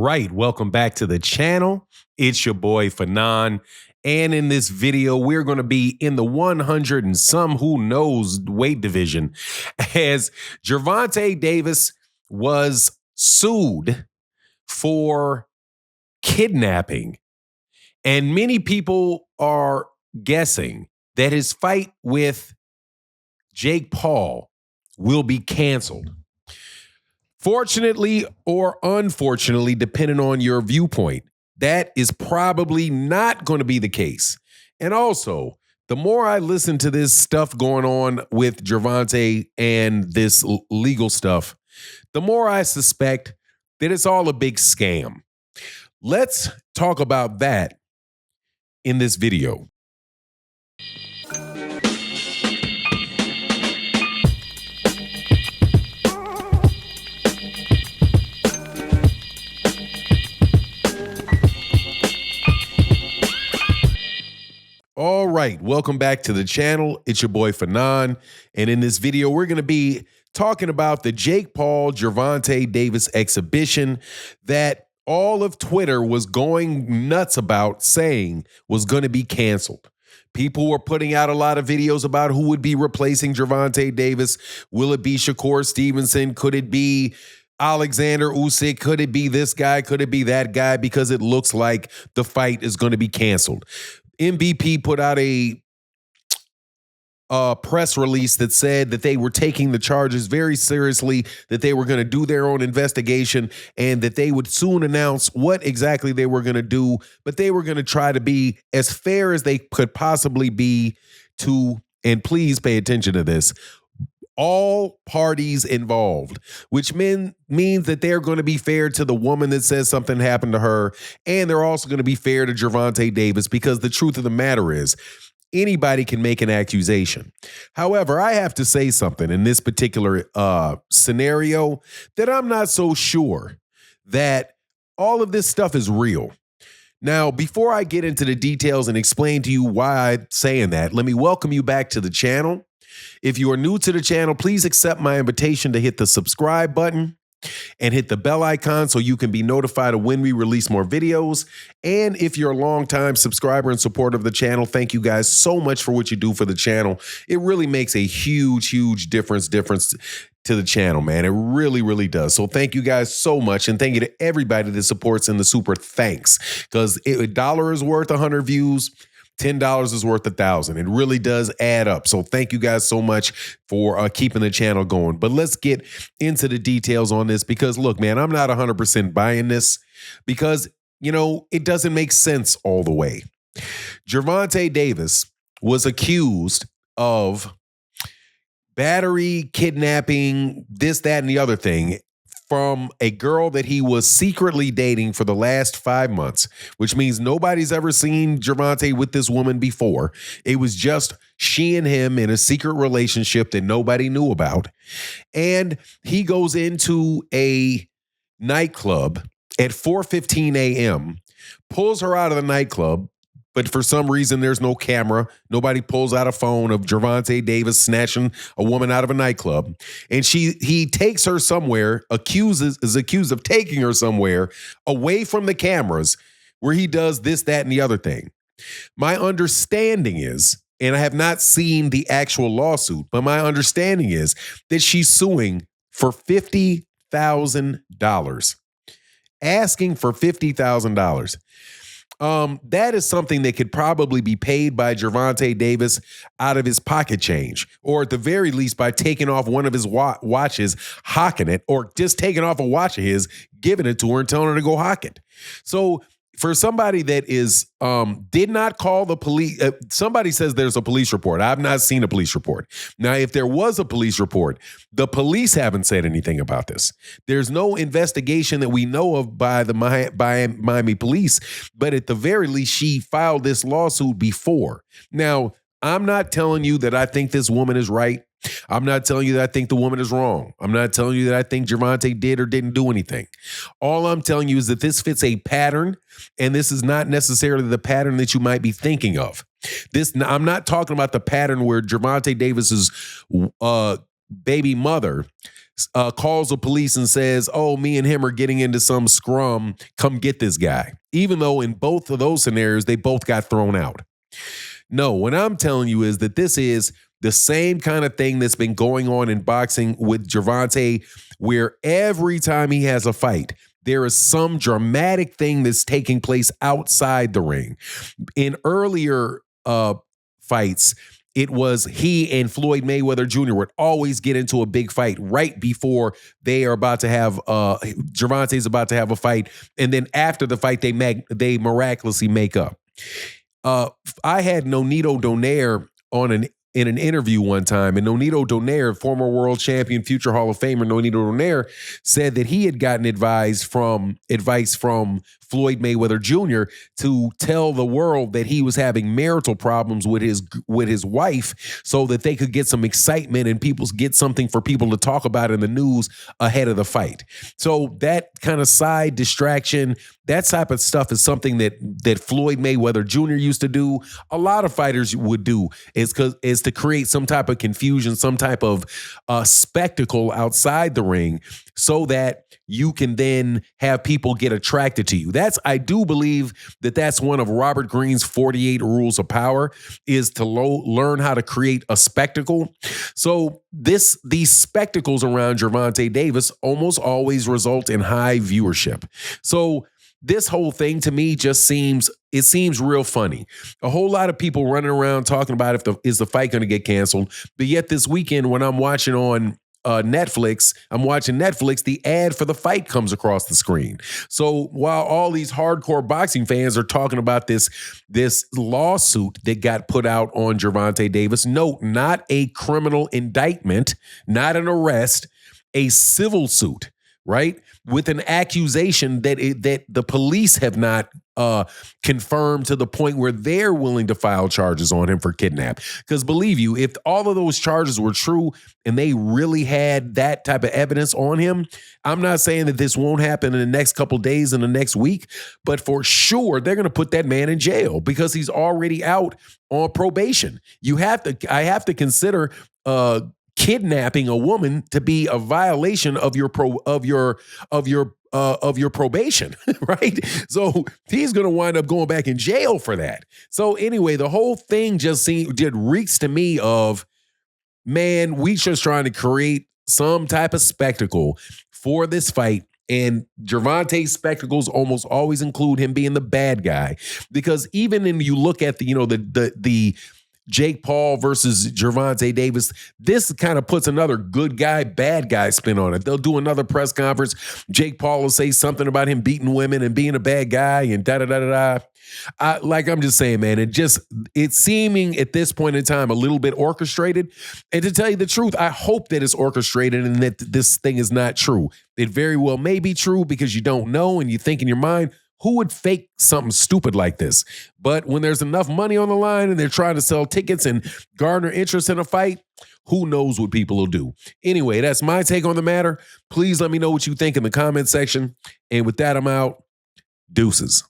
right, welcome back to the channel. It's your boy Fanon. And in this video, we're going to be in the 100 and some who knows weight division as Gervonta Davis was sued for kidnapping. And many people are guessing that his fight with Jake Paul will be canceled. Fortunately or unfortunately, depending on your viewpoint, that is probably not going to be the case. And also, the more I listen to this stuff going on with Gervonta and this legal stuff, the more I suspect that it's all a big scam. Let's talk about that in this video. All right, welcome back to the channel. It's your boy Fanon, and in this video, we're going to be talking about the Jake Paul Gervonta Davis exhibition that all of Twitter was going nuts about, saying was going to be canceled. People were putting out a lot of videos about who would be replacing Gervonta Davis. Will it be Shakur Stevenson? Could it be Alexander Usyk? Could it be this guy? Could it be that guy? Because it looks like the fight is going to be canceled. MVP put out a press release that said that they were taking the charges very seriously, that they were going to do their own investigation, and that they would soon announce what exactly they were going to do, but they were going to try to be as fair as they could possibly be to, and please pay attention to this, all parties involved, which means that they're going to be fair to the woman that says something happened to her, and they're also going to be fair to Gervonta Davis, because the truth of the matter is anybody can make an accusation. However, I have to say something in this particular scenario that I'm not so sure that all of this stuff is real. Now, before I get into the details and explain to you why I'm saying that, let me welcome you back to the channel. If you are new to the channel, please accept my invitation to hit the subscribe button and hit the bell icon so you can be notified of when we release more videos. And if you're a longtime subscriber and supporter of the channel, thank you guys so much for what you do for the channel. It really makes a huge difference to the channel, man. It really, really does. So thank you guys so much. And thank you to everybody that supports in the super thanks, because a dollar is worth 100 views. $10 is worth 1,000. It really does add up. So thank you guys so much for keeping the channel going. But let's get into the details on this, because look, man, I'm not 100% buying this because, you know, it doesn't make sense all the way. Gervonta Davis was accused of battery, kidnapping, this, that, and the other thing from a girl that he was secretly dating for the last 5 months, which means nobody's ever seen Gervonta with this woman before. It was just she and him in a secret relationship that nobody knew about. And he goes into a nightclub at 4:15 a.m., pulls her out of the nightclub, but for some reason, there's no camera. Nobody pulls out a phone of Gervonta Davis snatching a woman out of a nightclub. And he takes her somewhere, is accused of taking her somewhere away from the cameras where he does this, that, and the other thing. My understanding is, and I have not seen the actual lawsuit, but my understanding is that she's suing for $50,000, asking for $50,000. That is something that could probably be paid by Gervonta Davis out of his pocket change, or at the very least by taking off one of his watches, hocking it, or just taking off a watch of his, giving it to her and telling her to go hock it. So for somebody that is did not call the police, somebody says there's a police report. I've not seen a police report. Now, if there was a police report, the police haven't said anything about this. There's no investigation that we know of by the Miami police, but at the very least, she filed this lawsuit before. Now, I'm not telling you that I think this woman is right. I'm not telling you that I think the woman is wrong. I'm not telling you that I think Gervonta did or didn't do anything. All I'm telling you is that this fits a pattern, and this is not necessarily the pattern that you might be thinking of. I'm not talking about the pattern where Gervonta Davis's baby mother calls the police and says, oh, me and him are getting into some scrum. Come get this guy. Even though in both of those scenarios, they both got thrown out. No, what I'm telling you is that this is the same kind of thing that's been going on in boxing with Gervonta, where every time he has a fight, there is some dramatic thing that's taking place outside the ring. In earlier fights, it was he and Floyd Mayweather Jr. would always get into a big fight right before they are about to have Gervonta's about to have a fight, and then after the fight, they miraculously make up. I had Nonito Donaire in an interview one time, and Nonito Donaire, former world champion, future Hall of Famer Nonito Donaire, said that he had gotten advice from Floyd Mayweather Jr. to tell the world that he was having marital problems with his wife, so that they could get some excitement and get something for people to talk about in the news ahead of the fight. So that kind of side distraction, that type of stuff is something that Floyd Mayweather Jr. used to do. A lot of fighters would do is to create some type of confusion, some type of spectacle outside the ring, so that you can then have people get attracted to you. I do believe that's one of Robert Greene's 48 rules of power, is to learn how to create a spectacle. So these spectacles around Gervonta Davis almost always result in high viewership. So this whole thing to me just seems real funny. A whole lot of people running around talking about is the fight going to get canceled. But yet this weekend when I'm watching on Netflix, the ad for the fight comes across the screen. So while all these hardcore boxing fans are talking about this lawsuit that got put out on Gervonta Davis, note, not a criminal indictment, not an arrest, a civil suit, right? With an accusation that the police have not confirmed to the point where they're willing to file charges on him for kidnap. Because believe you, if all of those charges were true and they really had that type of evidence on him, I'm not saying that this won't happen in the next couple days, in the next week, but for sure they're going to put that man in jail because he's already out on probation. I have to consider kidnapping a woman to be a violation of your probation, right? So he's going to wind up going back in jail for that. So anyway, the whole thing just reeks to me of, man, we just trying to create some type of spectacle for this fight. And Gervonta's spectacles almost always include him being the bad guy, because even when you look at the Jake Paul versus Gervonta Davis, this kind of puts another good guy, bad guy spin on it. They'll do another press conference. Jake Paul will say something about him beating women and being a bad guy and da-da-da-da-da. I'm just saying, man, it's seeming at this point in time a little bit orchestrated. And to tell you the truth, I hope that it's orchestrated and that this thing is not true. It very well may be true, because you don't know and you think in your mind, who would fake something stupid like this? But when there's enough money on the line and they're trying to sell tickets and garner interest in a fight, who knows what people will do. Anyway, that's my take on the matter. Please let me know what you think in the comment section. And with that, I'm out. Deuces.